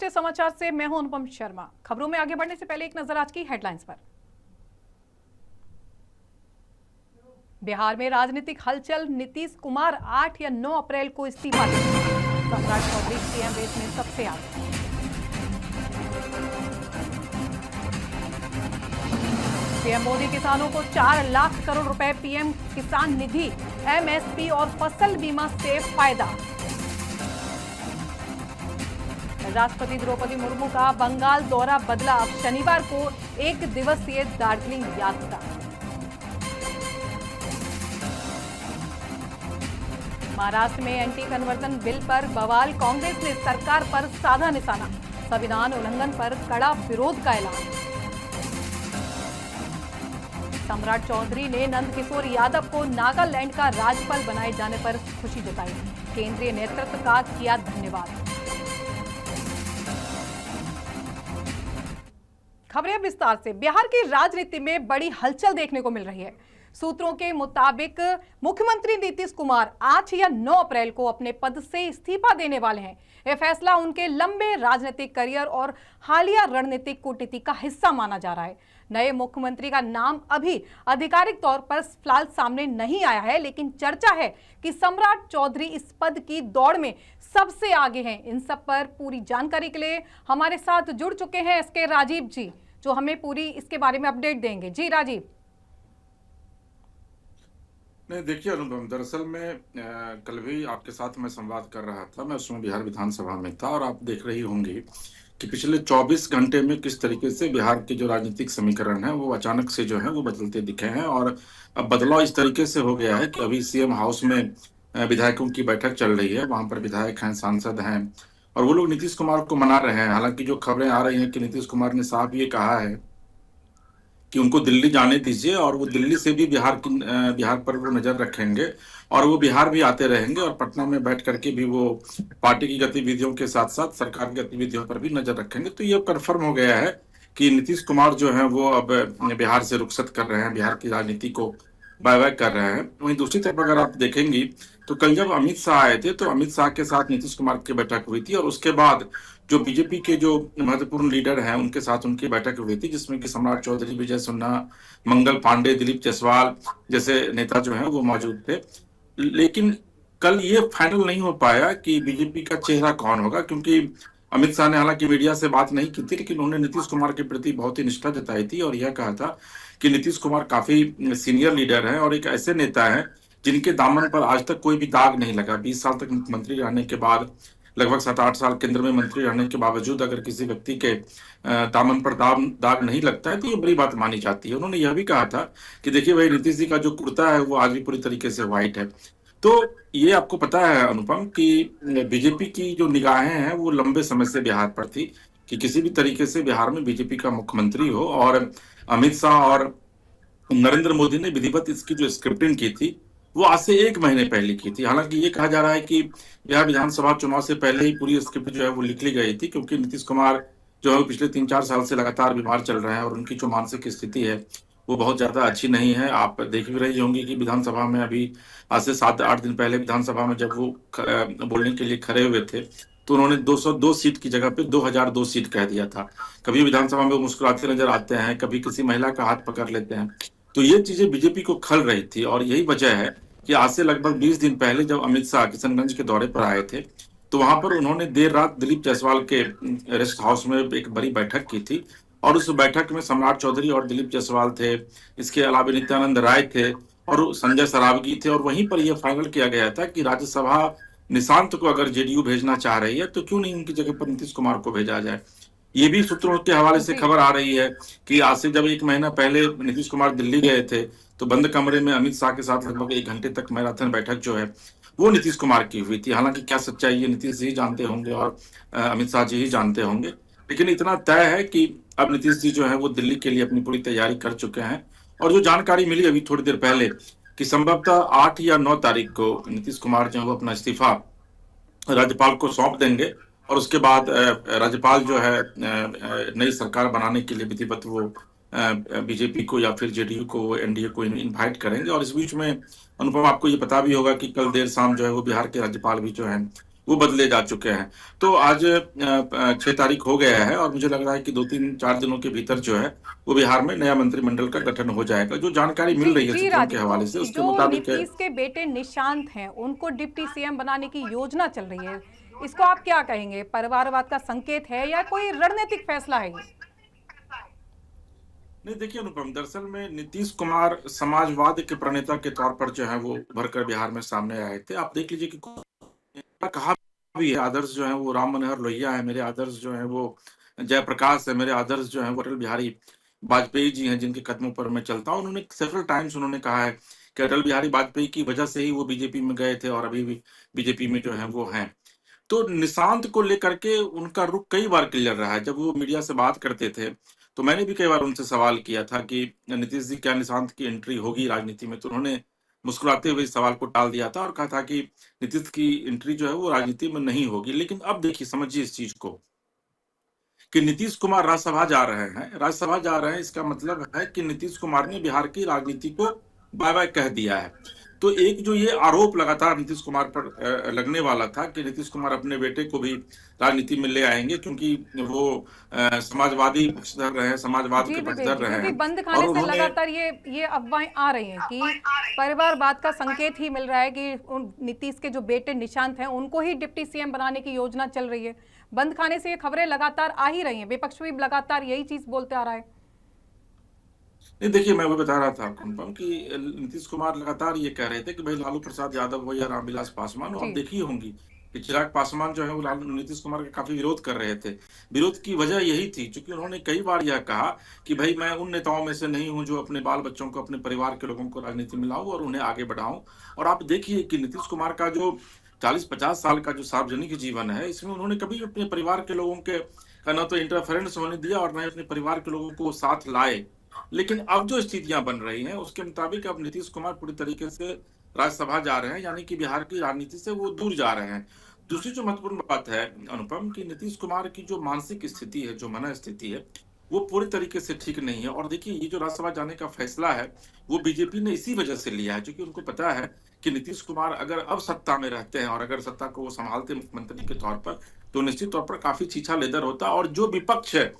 राष्ट्रीय समाचार से मैं हूं अनुपम शर्मा। खबरों में आगे बढ़ने से पहले एक नजर आज की हेडलाइंस पर। बिहार में राजनीतिक हलचल, नीतीश कुमार 8 या 9 अप्रैल को इस्तीफा देंगे। सम्राट चौधरी सीएम रेस में सबसे आगे। पीएम मोदी किसानों को 4 लाख करोड़ रुपए पीएम किसान निधि, एमएसपी और फसल बीमा से फायदा। राष्ट्रपति द्रौपदी मुर्मू का बंगाल दौरा बदला, अब शनिवार को 1 दिवसीय दार्जिलिंग यात्रा। महाराष्ट्र में एंटी कन्वर्जन बिल पर बवाल, कांग्रेस ने सरकार पर साधा निशाना, संविधान उल्लंघन पर कड़ा विरोध का ऐलान। सम्राट चौधरी ने नंदकिशोर यादव को नागालैंड का राज्यपाल बनाए जाने पर खुशी जताई, केंद्रीय नेतृत्व का किया धन्यवाद। खबरें विस्तार से। बिहार की राजनीति में बड़ी हलचल देखने को मिल रही है। सूत्रों के मुताबिक मुख्यमंत्री नीतीश कुमार 8 या 9 अप्रैल को अपने पद से इस्तीफा देने वाले हैं। यह फैसला उनके लंबे राजनीतिक करियर और हालिया रणनीतिक कूटनीति का हिस्सा माना जा रहा है। नए मुख्यमंत्री का नाम अभी आधिकारिक तौर पर फिलहाल सामने नहीं आया है, लेकिन चर्चा है कि सम्राट चौधरी इस पद की दौड़ में सबसे आगे हैं। इन सब पर पूरी जानकारी के लिए हमारे साथ जुड़ चुके हैं एसके राजीव जी, जो हमें पूरी इसके बारे में अपडेट देंगे। जी राजीव। नहीं, देखिए अनुपम, दरअसल मैं कल भी आपके साथ मैं संवाद कर रहा था। मैं उसमें बिहार विधानसभा में था और आप देख रही होंगी कि पिछले 24 घंटे में किस तरीके से बिहार के जो राजनीतिक समीकरण है वो अचानक से जो है वो बदलते दिखे हैं। और अब बदलाव इस तरीके से हो गया है कि अभी सीएम हाउस में विधायकों की बैठक चल रही है। वहां पर विधायक हैं, सांसद हैं और वो लोग नीतीश कुमार को मना रहे हैं। हालांकि जो खबरें आ रही हैं कि नीतीश कुमार ने साफ ये कहा है कि उनको दिल्ली जाने दीजिए और वो दिल्ली से भी बिहार पर वो नजर रखेंगे और वो बिहार भी आते रहेंगे और पटना में बैठ करके भी वो पार्टी की गतिविधियों के साथ साथ सरकार की गतिविधियों पर भी नजर रखेंगे। तो ये कंफर्म हो गया है कि नीतीश कुमार जो है वो अब बिहार से रुखसत कर रहे हैं, बिहार की राजनीति को बाय बाय कर रहे हैं। वहीं दूसरी तरफ अगर आप देखेंगी तो कल जब अमित शाह आए थे तो अमित शाह के साथ नीतीश कुमार की बैठक हुई थी और उसके बाद जो बीजेपी के जो महत्वपूर्ण लीडर हैं उनके साथ उनकी बैठक हुई थी, जिसमें कि सम्राट चौधरी, विजय सिन्हा, मंगल पांडे, दिलीप जायसवाल जैसे नेता जो हैं वो मौजूद थे। लेकिन कल ये फाइनल नहीं हो पाया कि बीजेपी का चेहरा कौन होगा, क्योंकि अमित शाह ने हालांकि मीडिया से बात नहीं की थी, लेकिन उन्होंने नीतीश कुमार के प्रति बहुत ही निष्ठा जताई थी और यह कहा था कि नीतीश कुमार काफी सीनियर लीडर हैं और एक ऐसे नेता हैं जिनके दामन पर आज तक कोई भी दाग नहीं लगा। 20 साल तक मुख्यमंत्री रहने के बाद, लगभग 7-8 साल केंद्र में मंत्री रहने के बावजूद अगर किसी व्यक्ति के दामन पर दाग नहीं लगता है तो ये बड़ी बात मानी जाती है। उन्होंने यह भी कहा था कि देखिए भाई, नीतीश जी का जो कुर्ता है वो आज भी पूरी तरीके से व्हाइट है। तो ये आपको पता है अनुपम कि बीजेपी की जो निगाहें हैं वो लंबे समय से बिहार पर थी कि किसी भी तरीके से बिहार में बीजेपी का मुख्यमंत्री हो। और अमित शाह और नरेंद्र मोदी ने विधिवत इसकी जो स्क्रिप्टिंग की थी वो आज से 1 महीने पहले की थी। हालांकि ये कहा जा रहा है कि बिहार विधानसभा चुनाव से पहले ही पूरी स्क्रिप्ट जो है वो लिख ली गई थी, क्योंकि नीतीश कुमार जो है पिछले 3-4 साल से लगातार बीमार चल रहे हैं और उनकी जो मानसिक स्थिति है वो बहुत ज्यादा अच्छी नहीं है। आप देख भी रही होंगी कि विधानसभा में अभी आज से 7-8 दिन पहले विधानसभा में जब वो बोलने के लिए खड़े हुए थे तो उन्होंने 202 सीट की जगह पे 2002 सीट कह दिया था। कभी विधानसभा में वो मुस्कुराते नजर आते हैं, कभी किसी महिला का हाथ पकड़ लेते हैं। तो ये चीजें बीजेपी को खल रही थी और यही वजह है कि आज से लगभग 20 दिन पहले जब अमित शाह किशनगंज के दौरे पर आए थे तो वहां पर उन्होंने देर रात दिलीप जायसवाल के रेस्ट हाउस में एक बड़ी बैठक की थी और उस बैठक में सम्राट चौधरी और दिलीप जायसवाल थे, इसके अलावा नित्यानंद राय थे और संजय सरावगी थे। और वहीं पर यह फाइनल किया गया था कि राज्यसभा निशांत को अगर जेडीयू भेजना चाह रही है तो क्यों नहीं उनकी जगह पर नीतीश कुमार को भेजा जाए। ये भी सूत्रों के हवाले से खबर आ रही है कि आज से जब 1 महीना पहले नीतीश कुमार दिल्ली गए थे तो बंद कमरे में अमित शाह के साथ लगभग 1 घंटे तक मैराथन बैठक जो है वो नीतीश कुमार की हुई थी। हालांकि क्या सच्चाई है नीतीश जी जानते होंगे और अमित शाह जी ही जानते होंगे, लेकिन इतना तय है कि अब नीतीश जी जो है वो दिल्ली के लिए अपनी पूरी तैयारी कर चुके हैं। और जो जानकारी मिली अभी थोड़ी देर पहले कि संभवतः 8 या 9 तारीख को नीतीश कुमार जो है वो अपना इस्तीफा राज्यपाल को सौंप देंगे और उसके बाद राज्यपाल जो है नई सरकार बनाने के लिए विधिवत वो बीजेपी को या फिर जेडीयू को, एनडीए को इनवाइट करेंगे। और इस बीच में अनुपम, आपको ये पता भी होगा कि कल देर शाम जो है वो बिहार के राज्यपाल भी जो है वो बदले जा चुके हैं। तो आज 6 तारीख हो गया है और मुझे लग रहा है कि 2-3-4 दिनों के भीतर जो है वो बिहार में नया मंत्रिमंडल का गठन हो जाएगा। जो जानकारी जी मिल रही है जी सूत्रों के राजीव, तो हवाले से उसके जो मुताबिक है। नीतीश के बेटे निशांत हैं उनको डिप्टी सीएम बनाने की योजना चल रही है, इसको आप क्या कहेंगे? परिवारवाद का संकेत है या कोई रणनीतिक फैसला है ये? नहीं देखिए अनुपम, दरअसल में नीतीश कुमार समाजवाद के प्रणेता के तौर पर जो है वो उभर कर बिहार में सामने आए थे। आप देख लीजिए कि कहा भी है आदर्श जो है वो राम मनोहर लोहिया है, मेरे आदर्श जो है वो जयप्रकाश है, मेरे आदर्श जो है वो अटल बिहारी वाजपेयी जी हैं जिनके कदमों पर मैं चलता हूँ। उन्होंने सेवरल टाइम्स उन्होंने कहा है कि अटल बिहारी वाजपेयी की वजह से ही वो बीजेपी में गए थे और अभी भी बीजेपी में जो है वो हैं। तो निशांत को लेकर के उनका रुख कई बार क्लियर रहा है। जब वो मीडिया से बात करते थे, तो मैंने भी कई बार उनसे सवाल किया था कि नीतीश जी क्या निशांत की एंट्री होगी राजनीति में? तो उन्होंने मुस्कुराते हुए इस सवाल को टाल दिया था और कहा था कि नीतीश की एंट्री जो है वो राजनीति में नहीं होगी। लेकिन अब देखिए समझिए इस चीज को कि नीतीश कुमार राज्यसभा जा रहे हैं। राज्यसभा जा रहे हैं इसका मतलब है कि नीतीश कुमार ने बिहार की राजनीति को बाय बाय कह दिया है। तो एक जो ये आरोप लगातार नीतीश कुमार पर लगने वाला था कि नीतीश कुमार अपने बेटे को भी राजनीति में ले आएंगे क्योंकि वो समाजवादी पक्षधर रहे हैं, समाजवाद जी के पक्षधर विवेक जी, रहे क्योंकि हैं बंद और खाने से उन्होंने। लगातार ये अफवाहें आ रही हैं कि परिवारवाद का संकेत ही मिल रहा है कि उन नीतीश के जो बेटे निशांत हैं उनको ही डिप्टी सीएम बनाने की योजना चल रही है। बंद खाने से ये खबरें लगातार आ ही रही हैं, विपक्ष भी लगातार यही चीज बोलते आ रहा है। नहीं देखिए, मैं वही बता रहा था आपको अनुपम कि नीतीश कुमार लगातार ये कह रहे थे कि भाई लालू प्रसाद यादव हो या रामविलास पासवान हो। जी आप देखी होंगी कि चिराग पासवान जो है वो लालू नीतीश कुमार का काफी विरोध कर रहे थे। विरोध की वजह यही थी क्योंकि उन्होंने कई बार यह कहा कि भाई मैं उन नेताओं में से नहीं हूं जो अपने बाल बच्चों को, अपने परिवार के लोगों को राजनीति में लाऊं और उन्हें आगे बढ़ाऊं। और आप देखिए कि नीतीश कुमार का जो 40-50 साल का जो सार्वजनिक जीवन है, इसमें उन्होंने कभी अपने परिवार के लोगों के का न तो इंटरफेरेंस होने दिया और न ही अपने परिवार के लोगों को साथ लाए। लेकिन अब जो स्थितियां बन रही हैं उसके मुताबिक अब नीतीश कुमार पूरी तरीके से राज्यसभा जा रहे हैं, यानी कि बिहार की राजनीति से वो दूर जा रहे हैं। दूसरी जो महत्वपूर्ण बात है अनुपम कि नीतीश कुमार की जो मानसिक स्थिति है, जो मन स्थिति है, वो पूरी तरीके से ठीक नहीं है। और देखिए ये जो राज्यसभा जाने का फैसला है वो बीजेपी ने इसी वजह से लिया है क्योंकि उनको पता है कि नीतीश कुमार अगर अब सत्ता में रहते हैं और अगर सत्ता को वो संभालते मुख्यमंत्री के तौर पर, तो निश्चित तौर पर काफी छीछा लेदर होता। और जो विपक्ष है,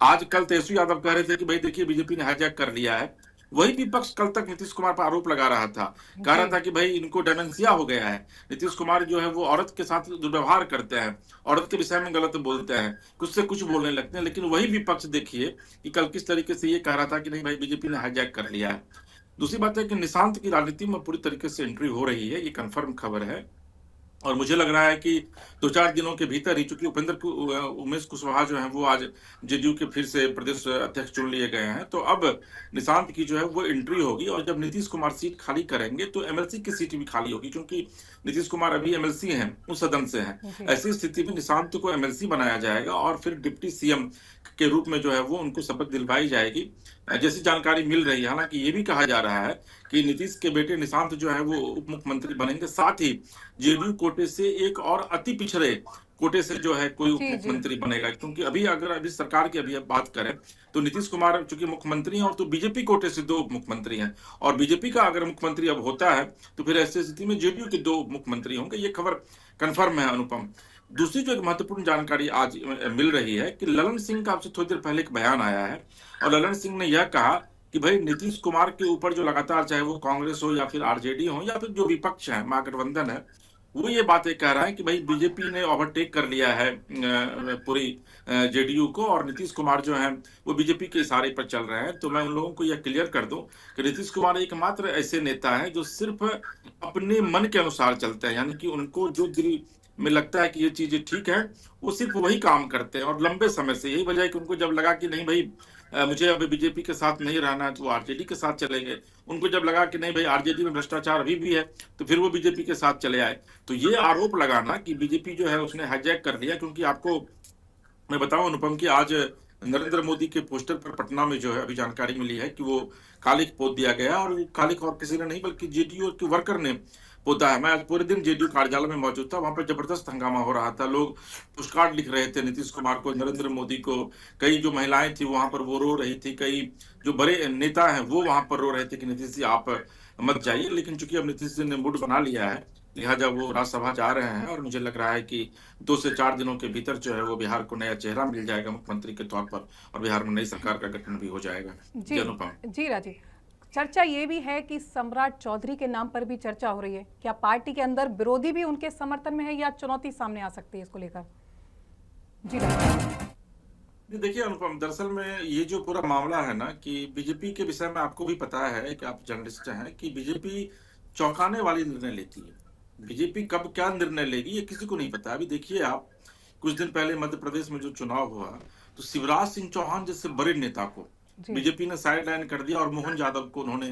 आज कल तेजस्वी यादव कह रहे थे कि भाई देखिए बीजेपी ने हाईजैक कर लिया है, वही विपक्ष कल तक नीतीश कुमार पर आरोप लगा रहा था, कह रहा जी था कि भाई इनको डेमेंसिया हो गया है, नीतीश कुमार जो है वो औरत के साथ दुर्व्यवहार करते हैं, औरत के विषय में गलत बोलते हैं, कुछ से कुछ बोलने लगते हैं। लेकिन वही विपक्ष देखिए कि कल किस तरीके से ये कह रहा था कि नहीं भाई बीजेपी ने हाईजैक कर लिया है। दूसरी बात है कि निशांत की राजनीति में पूरी तरीके से एंट्री हो रही है, ये कंफर्म खबर है। और मुझे लग रहा है कि 2-4 दिनों के भीतर ही, चूंकि उमेश कुशवाहा जो है वो आज जेडीयू के फिर से प्रदेश अध्यक्ष चुन लिए गए हैं, तो अब निशांत की जो है वो एंट्री होगी। और जब नीतीश कुमार सीट खाली करेंगे तो एमएलसी की सीट भी खाली होगी क्योंकि नीतीश कुमार अभी एमएलसी हैं, उस सदन से हैं। जी ऐसी स्थिति में निशांत को एमएलसी बनाया जाएगा और फिर डिप्टी सीएम के रूप में जो है वो उनको शपथ दिलवाई जाएगी, जैसी जानकारी मिल रही है। हालांकि ये भी कहा जा रहा है कि नीतीश के बेटे निशांत जो है वो उप मुख्यमंत्री बनेंगे, साथ ही जेडीयू कोटे से एक और अति पिछड़े कोटे से जो है कोई उप जी जी मुख्यमंत्री बनेगा। क्योंकि अभी सरकार की अभी बात करें तो नीतीश कुमार चूंकि मुख्यमंत्री हैं और तो बीजेपी कोटे से 2 उप मुख्यमंत्री हैं, और बीजेपी का अगर मुख्यमंत्री अब होता है तो फिर ऐसी स्थिति में जेडीयू के 2 उप मुख्यमंत्री होंगे। ये खबर कंफर्म है अनुपम। दूसरी जो एक महत्वपूर्ण जानकारी आज मिल रही है कि ललन सिंह का आपसे थोड़ी देर पहले एक बयान आया है और ललन सिंह ने यह कहा कि भाई नीतीश कुमार के ऊपर जो लगातार, चाहे वो कांग्रेस हो या फिर आरजेडी हो या फिर जो विपक्ष है, महागठबंधन है, वो ये बातें कह रहा है कि भाई बीजेपी ने ओवरटेक कर लिया है पूरी जेडीयू को और नीतीश कुमार जो है वो बीजेपी के इशारे पर चल रहे हैं। तो मैं उन लोगों को यह क्लियर कर दूं कि नीतीश कुमार एकमात्र ऐसे नेता हैं जो सिर्फ अपने मन के अनुसार चलते हैं, यानी कि उनको जो दिल में लगता है कि ये चीजें ठीक है वो सिर्फ वही काम करते हैं और लंबे समय से। यही वजह है कि उनको जब लगा कि नहीं भाई मुझे अब बीजेपी के साथ नहीं रहना है तो वो आरजेडी के साथ चले गए। उनको जब लगा कि नहीं भाई आरजेडी में भ्रष्टाचार अभी भी है तो फिर वो बीजेपी के साथ चले आए। तो ये आरोप लगाना कि बीजेपी जो है उसने हाईजैक कर लिया, क्योंकि आपको मैं बताऊं अनुपम कि आज नरेंद्र मोदी के पोस्टर पर पटना में जो है अभी जानकारी मिली है कि वो कालिख पोत दिया गया, और वो कालिख और किसी ने नहीं बल्कि जेडीयू के वर्कर ने पोता है। मैं आज पूरे दिन जेडीयू कार्यालय में मौजूद था, वहां पर जबरदस्त हंगामा हो रहा था, लोग पोस्टकार्ड लिख रहे थे नीतीश कुमार को, नरेंद्र मोदी को। कई जो महिलाएं थी वहां पर वो रो रही थी, कई जो बड़े नेता हैं वो वहां पर रो रहे थे कि नीतीश जी आप मत जाइए। लेकिन चूंकि अब नीतीश जी ने मूड बना लिया है लिहाजा वो राज्यसभा जा रहे हैं और मुझे लग रहा है कि 2 से 4 दिनों के भीतर जो है वो बिहार को नया चेहरा मिल जाएगा मुख्यमंत्री के तौर पर और बिहार में नई सरकार का गठन भी हो जाएगा। जी जी अनुपम। जी राजीव, चर्चा ये भी है कि सम्राट चौधरी के नाम पर भी चर्चा हो रही है। क्या पार्टी के अंदर विरोधी भी उनके समर्थन में है या चुनौती सामने आ सकती है इसको लेकर? जी राजीव। जी, देखिए अनुपम, दरअसल में ये जो पूरा मामला है ना कि बीजेपी के विषय में आपको भी पता है कि आप जर्नलिस्ट हैं कि बीजेपी चौंकाने वाली निर्णय लेती है। बीजेपी कब क्या निर्णय लेगी ये किसी को नहीं पता। अभी देखिए आप, कुछ दिन पहले मध्य प्रदेश में जो चुनाव हुआ तो शिवराज सिंह चौहान जैसे बड़े नेता को जी बीजेपी ने साइड लाइन कर दिया और मोहन यादव को उन्होंने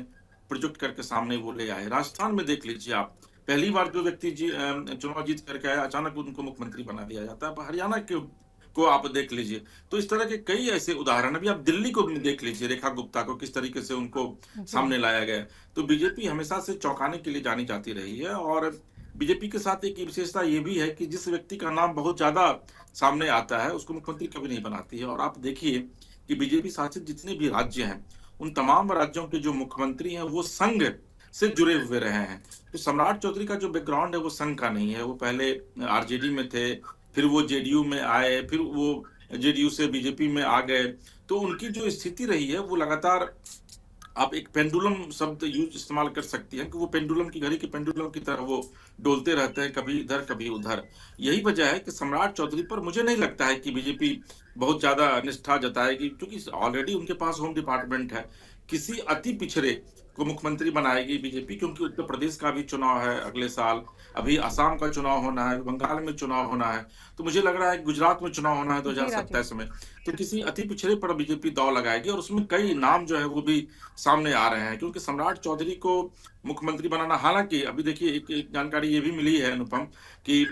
प्रोजेक्ट करके सामने वो ले आए। राजस्थान में देख लीजिए आप, पहली बार जो व्यक्ति चुनाव जीत करके आया अचानक उनको मुख्यमंत्री बना दिया जाता है। हरियाणा के को आप देख लीजिए। तो इस तरह के कई ऐसे उदाहरण, अभी आप दिल्ली को भी देख लीजिए, रेखा गुप्ता को किस तरीके से उनको जी सामने लाया गया। तो बीजेपी हमेशा से चौंकाने के लिए जानी जाती रही है और बीजेपी के साथ एक विशेषता ये भी है कि जिस व्यक्ति का नाम बहुत ज्यादा सामने आता है उसको मुख्यमंत्री कभी नहीं बनाती है। और आप देखिए कि बीजेपी शासित जितने भी राज्य हैं उन तमाम राज्यों के जो मुख्यमंत्री हैं वो संघ से जुड़े हुए रहे हैं। तो सम्राट चौधरी का जो बैकग्राउंड है वो संघ का नहीं है। वो पहले आरजेडी में थे, फिर वो जेडीयू में आए, फिर वो जेडीयू से बीजेपी में आ गए। तो उनकी जो स्थिति रही है वो लगातार, आप एक पेंडुलम शब्द यूज इस्तेमाल कर सकती हैं कि वो पेंडुलम की, घड़ी के पेंडुलम की तरह वो डोलते रहते हैं, कभी इधर कभी उधर। यही वजह है कि सम्राट चौधरी पर मुझे नहीं लगता है कि बीजेपी बहुत ज्यादा निष्ठा जताएगी, क्योंकि ऑलरेडी उनके पास होम डिपार्टमेंट है। किसी अति पिछड़े को मुख्यमंत्री बनाएगी बीजेपी, क्योंकि उत्तर प्रदेश का भी चुनाव है अगले साल, अभी असम का चुनाव होना है, बंगाल में चुनाव होना है, तो मुझे लग रहा है गुजरात में चुनाव होना है जी राजीव। 2027 में। तो किसी अति पिछड़े पर बीजेपी दांव लगाएगी और उसमें कई नाम जो है वो भी सामने आ रहे हैं। क्योंकि सम्राट चौधरी को मुख्यमंत्री बनाना, हालांकि अभी देखिए एक जानकारी ये भी मिली है अनुपम कि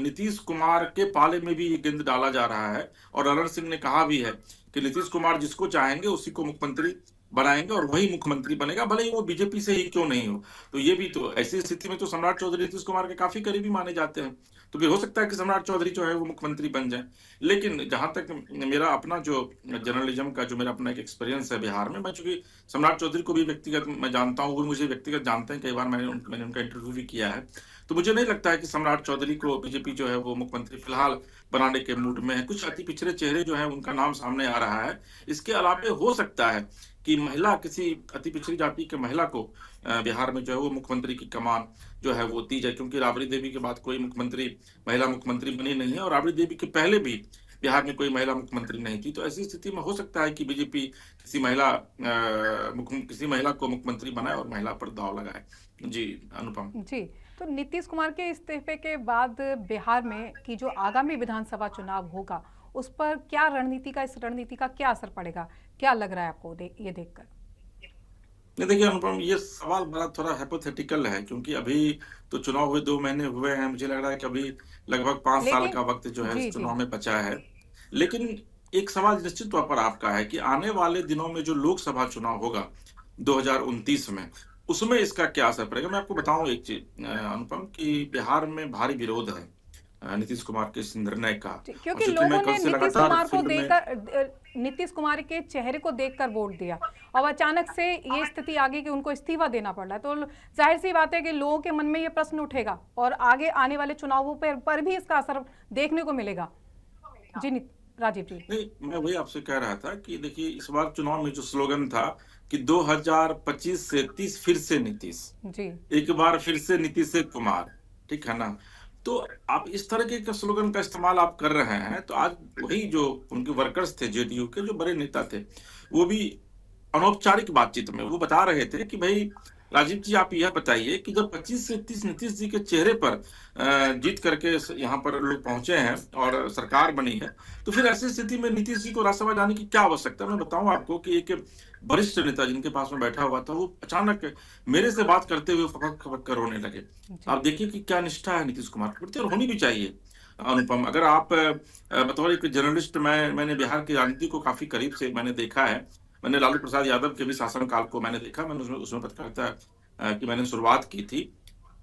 नीतीश कुमार के पाले में भी ये गेंद डाला जा रहा है और अरविंद सिंह ने कहा भी है कि नीतीश कुमार जिसको चाहेंगे उसी को मुख्यमंत्री बनाएंगे और वही मुख्यमंत्री बनेगा, भले ही वो बीजेपी से ही क्यों नहीं हो। तो ये भी, तो ऐसी स्थिति में तो सम्राट चौधरी नीतीश कुमार के काफी करीबी माने जाते हैं, तो फिर हो सकता है कि सम्राट चौधरी जो है वो मुख्यमंत्री बन जाए। लेकिन जहां तक मेरा अपना जो जर्नलिज्म का जो मेरा अपना एक एक्सपीरियंस है बिहार में, मैं चूंकि सम्राट चौधरी को भी व्यक्तिगत मैं जानता हूँ, वो मुझे व्यक्तिगत जानते हैं, कई बार मैंने उनका इंटरव्यू भी किया है। तो मुझे नहीं लगता है कि सम्राट चौधरी को बीजेपी जो है वो मुख्यमंत्री फिलहाल बनाने के मूड में है। कुछ अति पिछड़े चेहरे जो है उनका नाम सामने आ रहा है। इसके अलावा हो सकता है कि महिला, किसी अति पिछड़ी जाति के महिला को बिहार में जो है वो मुख्यमंत्री की कमान जो है वो दी जाए, क्योंकि राबड़ी देवी के बाद कोई मुख्यमंत्री, महिला मुख्यमंत्री बनी नहीं है और राबड़ी देवी के पहले भी बिहार में कोई महिला मुख्यमंत्री नहीं थी। तो ऐसी स्थिति में हो सकता है कि बीजेपी किसी महिला को मुख्यमंत्री बनाए और महिला पर दांव लगाए। जी अनुपम। जी, तो नीतीश कुमार के इस्तीफे के बाद बिहार में की जो आगामी विधानसभा चुनाव होगा उस पर क्या इस रणनीति का क्या असर पड़ेगा? क्या लग रहा है आपको ये देखकर? नहीं देखिए अनुपम, ये सवाल बड़ा थोड़ा हाइपोथेटिकल है, क्योंकि अभी तो चुनाव हुए 2 महीने हुए हैं। मुझे लग रहा है कि अभी लगभग 5 साल लेकिन का वक्त जो है जी इस जी चुनाव में बचा है। लेकिन एक सवाल निश्चित तौर पर आपका है कि आने वाले दिनों में जो लोकसभा चुनाव होगा 2029 में, उसमें इसका क्या असर पड़ेगा। मैं आपको बताऊं एक चीज अनुपम, कि बिहार में भारी विरोध है नीतीश कुमार के इस निर्णय का। जी, और क्योंकि चूंकि लोगों मैं कल ने से लगातार फील्ड में, नीतीश कुमार के चेहरे को देखकर वोट दिया और अचानक से ये स्थिति आ गई कि उनको इस्तीफा देना पड़ रहा है, तो जाहिर सी बात है कि लोगों के मन में ये प्रश्न उठेगा और आगे आने वाले चुनावों पर भी इसका असर देखने को मिलेगा। जी राजीव जी। नहीं, मैं वही आपसे कह रहा था कि देखिए इस बार चुनाव में जो स्लोगन था कि 2025 से 30 फिर से नीतीश, जी एक बार फिर से नीतीश से कुमार, ठीक है ना। तो आप इस तरह के स्लोगन का इस्तेमाल आप कर रहे हैं, तो आज वही जो उनके वर्कर्स थे जेडीयू के, जो बड़े नेता थे, वो भी अनौपचारिक बातचीत में वो बता रहे थे कि भाई राजीव जी आप यह बताइए कि जब 25 से 30 नीतीश जी के चेहरे पर जीत करके यहाँ पर लोग पहुंचे हैं और सरकार बनी है, तो फिर ऐसी स्थिति में नीतीश जी को राज्यसभा जाने की क्या आवश्यकता है। मैं बताऊं आपको कि एक वरिष्ठ नेता जिनके पास में बैठा हुआ था, वो अचानक मेरे से बात करते हुए फपक फपक कर रोने लगे। जी आप देखिए कि क्या निष्ठा है नीतीश कुमार के प्रति, और होनी भी चाहिए अनुपम। अगर आप बतौर एक जर्नलिस्ट, मैंने बिहार की राजनीति को काफी करीब से मैंने देखा है। मैंने लालू प्रसाद यादव के भी शासनकाल को मैंने देखा, मैंने उसमें पत्रकारिता की मैंने शुरुआत की थी।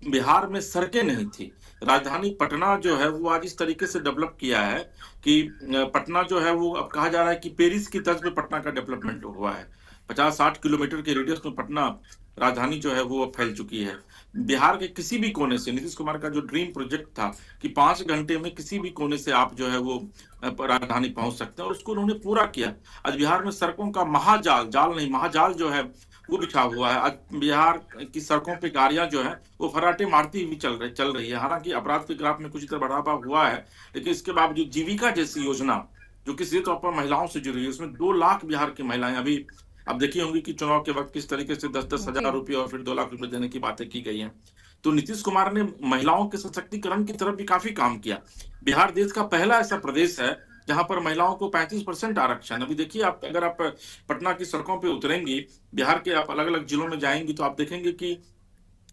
बिहार में सड़कें नहीं थी। राजधानी पटना जो है वो आज इस तरीके से डेवलप किया है कि पटना जो है वो अब कहा जा रहा है कि पेरिस की तर्ज पे पटना का डेवलपमेंट हुआ है। 50-60 किलोमीटर के रेडियस में पटना राजधानी जो है वो फैल चुकी है। बिहार के किसी भी कोने से नीतीश कुमार का जो ड्रीम प्रोजेक्ट था कि 5 घंटे में किसी भी कोने से आप जो है वो राजधानी पहुंच सकते हैं, और उसको उन्होंने पूरा किया। आज बिहार में सड़कों का महाजाल, जाल नहीं महाजाल जो है वो बिछा हुआ है। आज बिहार की सड़कों पे गाड़ियां जो है वो फर्राटे मारती हुई चल रही है। हालांकि अपराध के ग्राफ में कुछ इतना बढ़ावा हुआ है, लेकिन इसके बावजूद जीविका जैसी योजना जो कि सीधे तौर पर महिलाओं से जुड़ी है, उसमें 2 लाख बिहार की महिलाएं अभी अब देखी होंगी कि चुनाव के वक्त किस तरीके से 10-10 हजार रुपये और फिर 2 लाख रुपए देने की बातें की गई हैं। तो नीतीश कुमार ने महिलाओं के सशक्तिकरण की तरफ भी काफी काम किया। बिहार देश का पहला ऐसा प्रदेश है जहां पर महिलाओं को 35% आरक्षण। अभी देखिए, आप अगर आप पटना की सड़कों पे उतरेंगी, बिहार के आप अलग अलग जिलों में जाएंगी, तो आप देखेंगे कि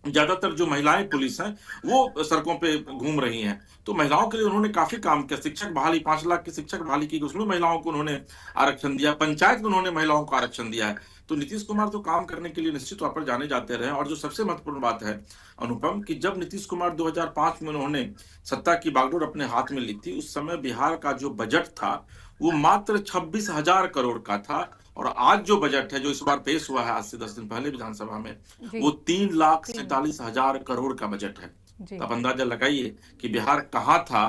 ज्यादातर जो महिलाएं पुलिस हैं वो सड़कों पे घूम रही हैं। तो महिलाओं के लिए उन्होंने काफी काम किया। शिक्षक बहाली, 5 लाख की शिक्षक बहाली की, उसमें महिलाओं को उन्होंने आरक्षण दिया। पंचायत में उन्होंने महिलाओं को आरक्षण दिया है। तो नीतीश कुमार तो काम करने के लिए निश्चित तौर पर जाने जाते रहे। और जो सबसे महत्वपूर्ण बात है अनुपम, कि जब नीतीश कुमार 2005 में उन्होंने सत्ता की बागडोर अपने हाथ में ली थी, उस समय बिहार का जो बजट था वो मात्र 26,000 करोड़ का था। और आज जो बजट है जो इस बार पेश हुआ है आज से 10 दिन पहले विधानसभा में, वो 3,47,000 करोड़ का बजट है। तो आप अंदाजा लगाइए कि बिहार कहाँ था,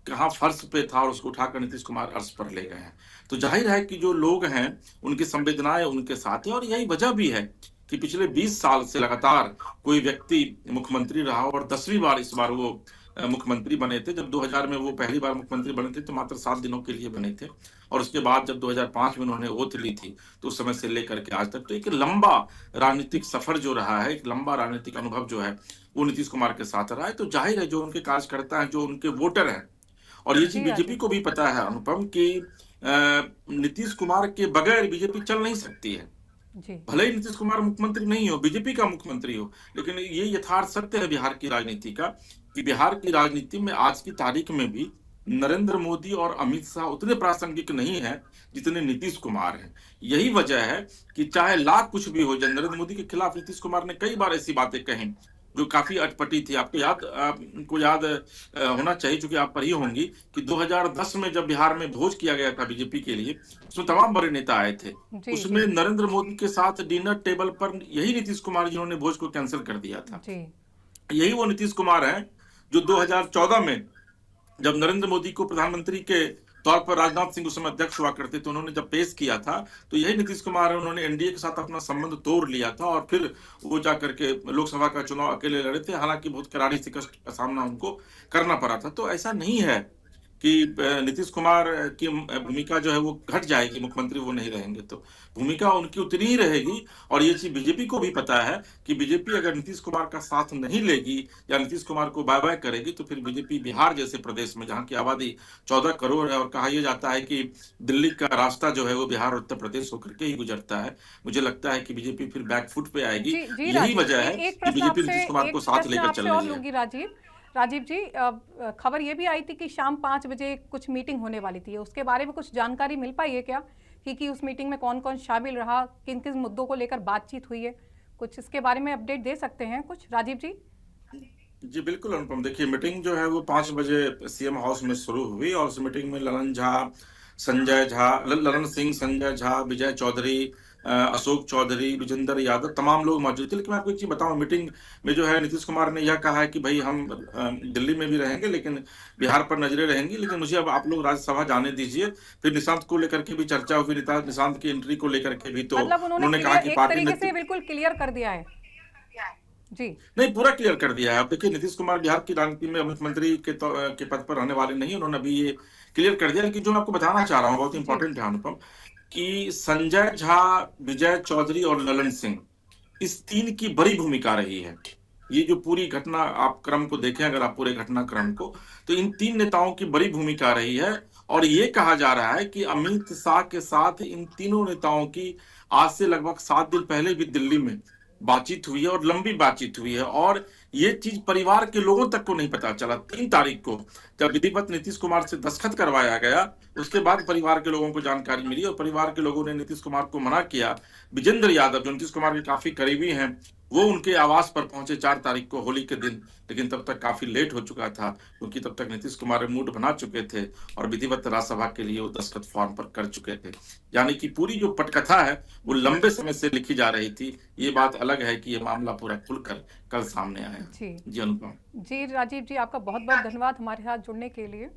कहाँ फर्श पे था, और उसको उठाकर नीतीश कुमार अर्श पर ले गए हैं। तो जाहिर है कि जो लोग हैं उनकी संवेदनाएं उनके साथ है। और यही वजह भी है कि पिछले 20 साल से लगातार कोई व्यक्ति मुख्यमंत्री रहा, और 10वीं बार इस बार वो मुख्यमंत्री बने थे। जब 2000 में वो पहली बार मुख्यमंत्री बने थे तो मात्र 7 दिनों के लिए बने थे, और उसके बाद जब 2005 में उन्होंने ओथ ली थी तो उस समय से लेकर के आज तक तो एक लंबा राजनीतिक सफर जो रहा है, एक लंबा राजनीतिक अनुभव जो है वो नीतीश कुमार के साथ रहा है। तो जाहिर है जो उनके कार्यकर्ता हैं, जो उनके वोटर हैं, और ये चीज बीजेपी को भी पता है अनुपम कि नीतीश कुमार के बगैर बीजेपी चल नहीं सकती है। भले ही नीतीश कुमार मुख्यमंत्री नहीं हो, बीजेपी का मुख्यमंत्री हो, लेकिन ये यथार्थ सत्य है बिहार की राजनीति का कि बिहार की राजनीति में आज की तारीख में भी नरेंद्र मोदी और अमित शाह उतने प्रासंगिक नहीं है जितने नीतीश कुमार हैं। यही वजह है कि चाहे लाख कुछ भी हो जाए, नरेंद्र मोदी के खिलाफ नीतीश कुमार ने कई बार ऐसी बातें कही जो काफी अटपटी थी। आपको याद होना चाहिए, क्योंकि आप पढ़ी होंगी कि 2010 में जब बिहार में भोज किया गया था बीजेपी के लिए, उसमें तमाम बड़े नेता आए थे। उसमें नरेंद्र मोदी के साथ डिनर टेबल पर यही नीतीश कुमार जिन्होंने भोज को कैंसिल कर दिया था। यही वो नीतीश कुमार हैं जो 2014 में जब नरेंद्र मोदी को प्रधानमंत्री के तौर पर राजनाथ सिंह उस समय अध्यक्ष हुआ करते थे, उन्होंने जब पेश किया था तो यही नीतीश कुमार है, उन्होंने एनडीए के साथ अपना संबंध तोड़ लिया था और फिर वो जाकर के लोकसभा का चुनाव अकेले लड़े थे। हालांकि बहुत करारी शिकस्त का सामना उनको करना पड़ा था। तो ऐसा नहीं है कि नीतीश कुमार की भूमिका जो है वो घट जाएगी, मुख्यमंत्री वो नहीं रहेंगे, तो भूमिका उनकी उतनी ही रहेगी। और ये चीज बीजेपी को भी पता है कि बीजेपी अगर नीतीश कुमार का साथ नहीं लेगी या नीतीश कुमार को बाय बाय करेगी तो फिर बीजेपी बिहार जैसे प्रदेश में, जहां की आबादी 14 करोड़ है और कहा यह जाता है कि दिल्ली का रास्ता जो है वो बिहार और उत्तर प्रदेश होकर के ही गुजरता है, मुझे लगता है कि बीजेपी फिर बैकफुट पे आएगी। यही वजह है कि बीजेपी नीतीश कुमार को साथ लेकर चल रही है। राजीव जी, खबर ये भी आई थी कि शाम 5 बजे कुछ मीटिंग होने वाली थी, उसके बारे में कुछ जानकारी मिल पाई है क्या कि उस मीटिंग में कौन कौन शामिल रहा, किन किन मुद्दों को लेकर बातचीत हुई है? कुछ इसके बारे में अपडेट दे सकते हैं कुछ राजीव जी? जी बिल्कुल अनुपम, देखिए मीटिंग जो है वो 5 बजे सीएम हाउस में शुरू हुई और उस मीटिंग में ललन सिंह, संजय झा, विजय चौधरी, अशोक चौधरी, विजेंद्र यादव, तमाम लोग मौजूद थे। लेकिन मैं आपको एक चीज बताऊं, मीटिंग में जो है नीतीश कुमार ने यह कहा है कि भाई हम दिल्ली में भी रहेंगे लेकिन बिहार पर नजरें रहेंगी, लेकिन मुझे अब आप लोग राज्यसभा जाने दीजिए। फिर निशांत को लेकर के भी चर्चा हुई, निशांत की एंट्री को लेकर के भी, तो उन्होंने कहा कि पार्टी ने बिल्कुल क्लियर कर दिया है। जी नहीं, पूरा क्लियर कर दिया है। अब देखिए नीतीश कुमार बिहार की राजनीति में मुख्यमंत्री के पद पर रहने वाले नहीं, उन्होंने अभी ये क्लियर कर दिया। लेकिन जो मैं आपको बताना चाह रहा हूँ बहुत इंपॉर्टेंट है अनुपम, कि संजय झा, विजय चौधरी और ललन सिंह, इस 3 की बड़ी भूमिका रही है। ये जो पूरी घटना आप क्रम को देखें, अगर आप पूरे घटनाक्रम को, तो इन 3 नेताओं की बड़ी भूमिका रही है। और ये कहा जा रहा है कि अमित शाह के साथ इन तीनों नेताओं की आज से लगभग 7 दिन पहले भी दिल्ली में बातचीत हुई है और लंबी बातचीत हुई है। और ये चीज परिवार के लोगों तक को नहीं पता चला। 3 तारीख को जब विधिवत नीतीश कुमार से दस्तखत करवाया गया, उसके बाद परिवार के लोगों को जानकारी मिली और परिवार के लोगों ने नीतीश कुमार को मना किया। विजेंद्र यादव जो नीतीश कुमार के काफी करीबी हैं, वो उनके आवास पर पहुंचे 4 तारीख को होली के दिन, लेकिन तब तक काफी लेट हो चुका था, क्योंकि तब तक नीतीश कुमार मूड बना चुके थे और विधिवत राज्यसभा के लिए वो दस्तखत फॉर्म पर कर चुके थे। यानी कि पूरी जो पटकथा है वो लंबे समय से लिखी जा रही थी। ये बात अलग है कि ये मामला पूरा खुलकर कल सामने आया। जी अनुपम। जी राजीव जी, आपका बहुत बहुत धन्यवाद हमारे साथ जुड़ने के लिए।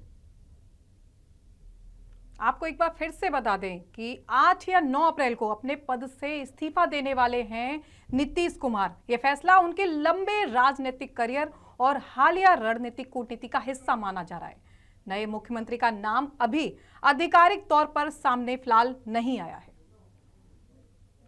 आपको एक बार फिर से बता दें कि 8 या 9 अप्रैल को अपने पद से इस्तीफा देने वाले हैं नीतीश कुमार। यह फैसला उनके लंबे राजनीतिक करियर और हालिया रणनीतिक कूटनीति का हिस्सा माना जा रहा है। नए मुख्यमंत्री का नाम अभी आधिकारिक तौर पर सामने फिलहाल नहीं आया है।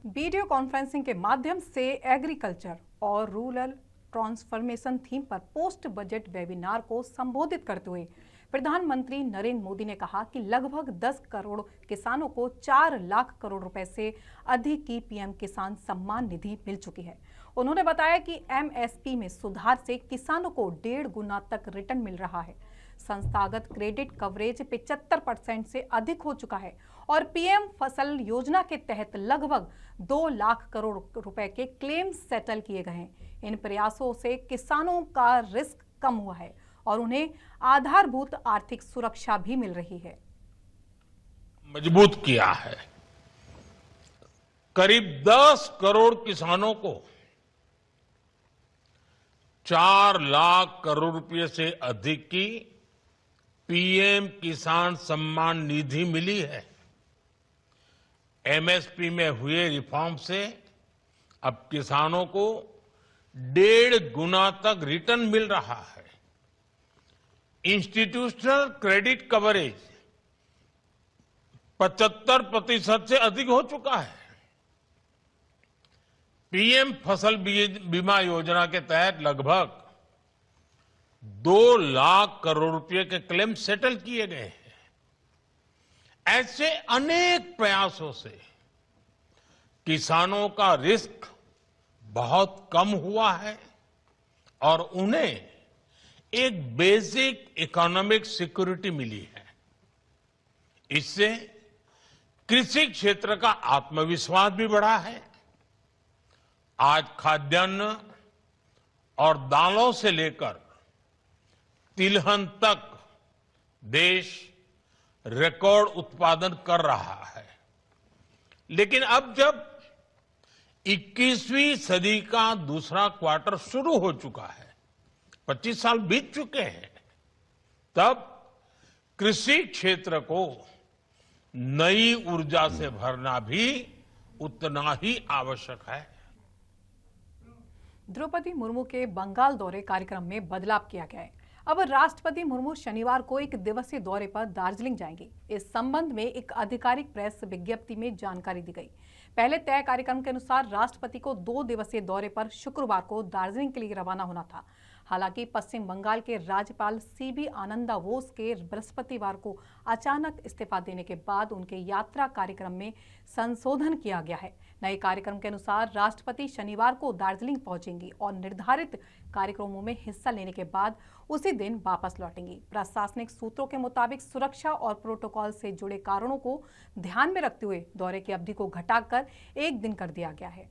वीडियो कॉन्फ्रेंसिंग के माध्यम से एग्रीकल्चर और रूरल ट्रांसफॉर्मेशन थीम पर पोस्ट बजट वेबिनार को संबोधित करते हुए प्रधानमंत्री नरेंद्र मोदी ने कहा कि लगभग 10 करोड़ किसानों को 4 लाख करोड़ रुपए से अधिक की पीएम किसान सम्मान निधि मिल चुकी है। उन्होंने बताया कि एमएसपी में सुधार से किसानों को 1.5 गुना तक रिटर्न मिल रहा है। संस्थागत क्रेडिट कवरेज 75% से अधिक हो चुका है और पीएम फसल योजना के तहत लगभग 2 लाख करोड़ रुपए के क्लेम सेटल किए गए हैं। इन प्रयासों से किसानों का रिस्क कम हुआ है और उन्हें आधारभूत आर्थिक सुरक्षा भी मिल रही है। मजबूत किया है। करीब 10 करोड़ किसानों को 4 लाख करोड़ रुपए से अधिक की पीएम किसान सम्मान निधि मिली है। एमएसपी में हुए रिफॉर्म से अब किसानों को 1.5 गुना तक रिटर्न मिल रहा है। इंस्टीट्यूशनल क्रेडिट कवरेज 75% से अधिक हो चुका है। पीएम फसल बीमा योजना के तहत लगभग 2 लाख करोड़ रुपए के क्लेम सेटल किए गए हैं। ऐसे अनेक प्रयासों से किसानों का रिस्क बहुत कम हुआ है और उन्हें एक बेसिक इकोनॉमिक सिक्योरिटी मिली है। इससे कृषि क्षेत्र का आत्मविश्वास भी बढ़ा है। आज खाद्यान्न और दालों से लेकर तिलहन तक देश रिकॉर्ड उत्पादन कर रहा है। लेकिन अब जब 21वीं सदी का दूसरा क्वार्टर शुरू हो चुका है, 25 साल बीत चुके हैं, तब कृषि क्षेत्र को नई ऊर्जा से भरना भी उतना ही आवश्यक है। द्रौपदी मुर्मू के बंगाल दौरे कार्यक्रम में बदलाव किया गया है। अब राष्ट्रपति मुर्मू शनिवार को 1 दिवसीय दौरे पर दार्जिलिंग जाएंगे। इस संबंध में एक आधिकारिक प्रेस विज्ञप्ति में जानकारी दी गई। पहले तय कार्यक्रम के अनुसार राष्ट्रपति को 2 दिवसीय दौरे पर शुक्रवार को दार्जिलिंग के लिए रवाना होना था। हालांकि पश्चिम बंगाल के राज्यपाल सीबी आनंदा बोस के बृहस्पतिवार को अचानक इस्तीफा देने के बाद उनके यात्रा कार्यक्रम में संशोधन किया गया है। नए कार्यक्रम के अनुसार राष्ट्रपति शनिवार को दार्जिलिंग पहुंचेंगी और निर्धारित कार्यक्रमों में हिस्सा लेने के बाद उसी दिन वापस लौटेंगी। प्रशासनिक सूत्रों के मुताबिक सुरक्षा और प्रोटोकॉल से जुड़े कारणों को ध्यान में रखते हुए दौरे की अवधि को घटाकर 1 दिन कर दिया गया है।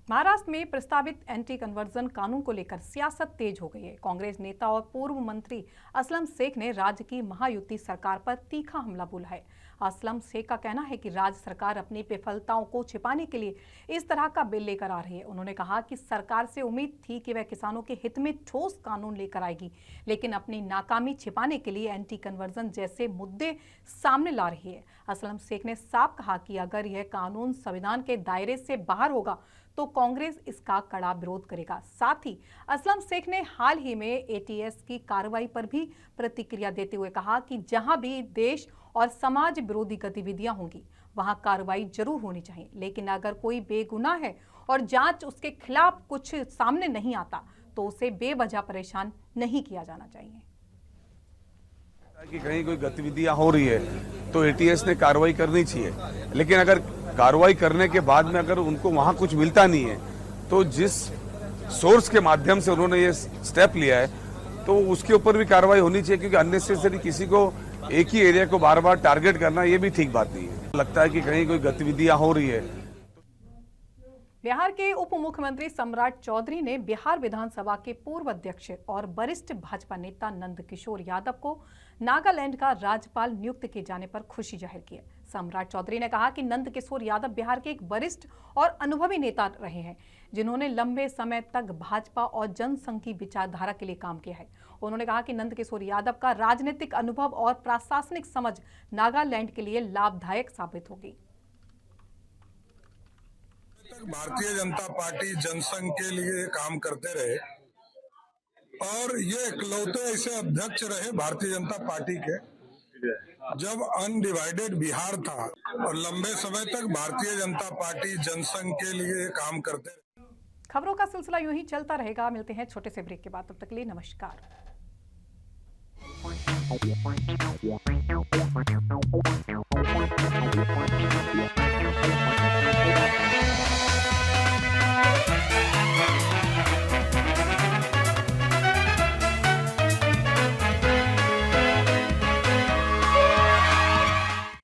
महाराष्ट्र में प्रस्तावित एंटी कन्वर्जन कानून को लेकर सियासत तेज हो गई है। कांग्रेस नेता और पूर्व मंत्री असलम शेख ने राज्य की महायुति सरकार पर तीखा हमला बोला है। असलम शेख का कहना है कि राज्य सरकार अपनी विफलताओं को छिपाने के लिए इस तरह का बिल लेकर आ रही है। उन्होंने कहा कि सरकार से उम्मीद थी कि वह किसानों के हित में ठोस कानून लेकर आएगी, लेकिन अपनी नाकामी छिपाने के लिए एंटी कन्वर्जन जैसे मुद्दे सामने ला रही है। असलम शेख ने साफ कहा कि अगर यह कानून संविधान के दायरे से बाहर होगा तो कांग्रेस इसका कड़ा विरोध करेगा। साथ ही असलम शेख ने हाल ही में एटीएस की कार्रवाई पर भी प्रतिक्रिया देते हुए कहा कि जहां भी देश और समाज विरोधी गतिविधियां होंगी वहां कार्रवाई जरूर होनी चाहिए, लेकिन अगर कोई बेगुनाह है और जांच उसके खिलाफ कुछ सामने नहीं आता तो उसे बेवजह परेशान नहीं किया जाना चाहिए। कि कहीं कोई गतिविधियां हो रही है तो एटीएस ने कार्रवाई करनी चाहिए, लेकिन अगर कार्रवाई करने के बाद में अगर उनको वहां कुछ मिलता नहीं है तो जिस सोर्स के माध्यम से उन्होंने ये स्टेप लिया है तो उसके ऊपर भी कार्रवाई होनी चाहिए, क्योंकि अननेसेसरी किसी को एक ही एरिया को बार बार टारगेट करना ये भी ठीक बात नहीं है। लगता है कि कहीं कोई गतिविधियां हो रही है। बिहार के उप मुख्यमंत्री सम्राट चौधरी ने बिहार विधानसभा के पूर्व अध्यक्ष और वरिष्ठ भाजपा नेता नंद किशोर यादव को नागालैंड का राज्यपाल नियुक्त किए जाने पर खुशी जाहिर की है। सम्राट चौधरी ने कहा कि नंद किशोर यादव बिहार के एक वरिष्ठ और अनुभवी नेता रहे हैं, जिन्होंने लंबे समय तक भाजपा और जनसंघ की विचारधारा के लिए काम किया है। उन्होंने कहा कि नंद किशोर यादव का राजनीतिक अनुभव और प्रशासनिक समझ नागालैंड के लिए लाभदायक साबित होगी। भारतीय जनता पार्टी जनसंघ के लिए काम करते रहे और ये इकलौते ऐसे अध्यक्ष रहे भारतीय जनता पार्टी के जब अनडिवाइडेड बिहार था और लंबे समय तक भारतीय जनता पार्टी जनसंघ के लिए काम करते रहे। खबरों का सिलसिला यूं ही चलता रहेगा। मिलते हैं छोटे से ब्रेक के बाद, तब तक के लिए नमस्कार।